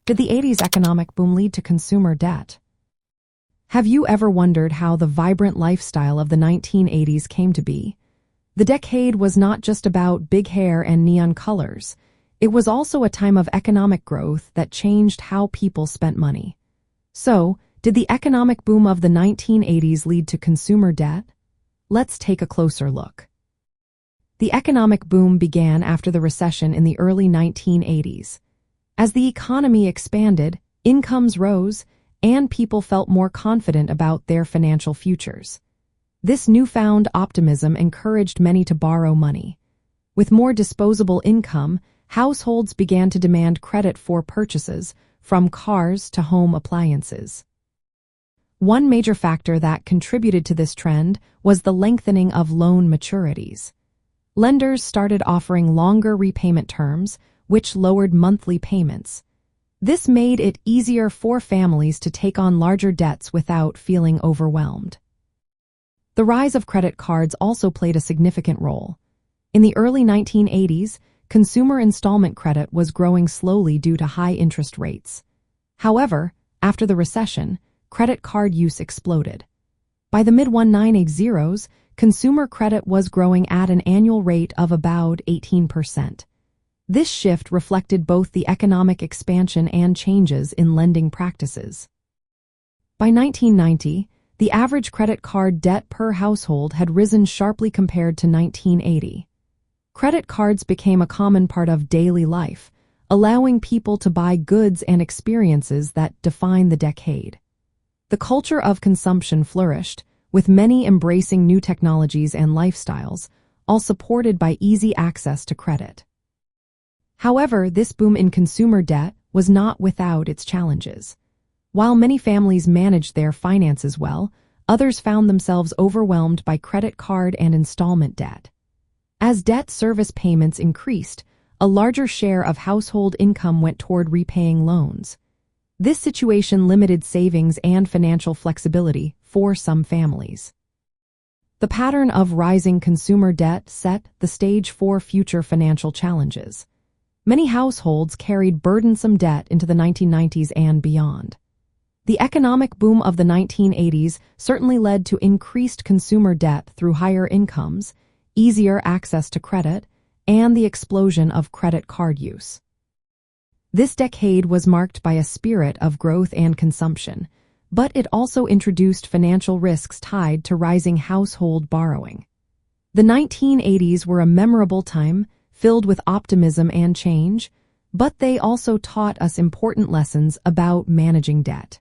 Did the 80s economic boom lead to consumer debt? Have you ever wondered how the vibrant lifestyle of the 1980s came to be? The decade was not just about big hair and neon colors. It was also a time of economic growth that changed how people spent money. So, did the economic boom of the 1980s lead to consumer debt? Let's take a closer look. The economic boom began after the recession in the early 1980s. As the economy expanded, incomes rose, and people felt more confident about their financial futures. This newfound optimism encouraged many to borrow money. With more disposable income, households began to demand credit for purchases, from cars to home appliances. One major factor that contributed to this trend was the lengthening of loan maturities. Lenders started offering longer repayment terms, which lowered monthly payments. This made it easier for families to take on larger debts without feeling overwhelmed. The rise of credit cards also played a significant role. In the early 1980s, consumer installment credit was growing slowly due to high interest rates. However, after the recession, credit card use exploded. By the mid-1980s, consumer credit was growing at an annual rate of about 18%. This shift reflected both the economic expansion and changes in lending practices. By 1990, the average credit card debt per household had risen sharply compared to 1980. Credit cards became a common part of daily life, allowing people to buy goods and experiences that define the decade. The culture of consumption flourished, with many embracing new technologies and lifestyles, all supported by easy access to credit. However, this boom in consumer debt was not without its challenges. While many families managed their finances well, others found themselves overwhelmed by credit card and installment debt. As debt service payments increased, a larger share of household income went toward repaying loans. This situation limited savings and financial flexibility for some families. The pattern of rising consumer debt set the stage for future financial challenges. Many households carried burdensome debt into the 1990s and beyond. The economic boom of the 1980s certainly led to increased consumer debt through higher incomes, easier access to credit, and the explosion of credit card use. This decade was marked by a spirit of growth and consumption, but it also introduced financial risks tied to rising household borrowing. The 1980s were a memorable time, filled with optimism and change, but they also taught us important lessons about managing debt.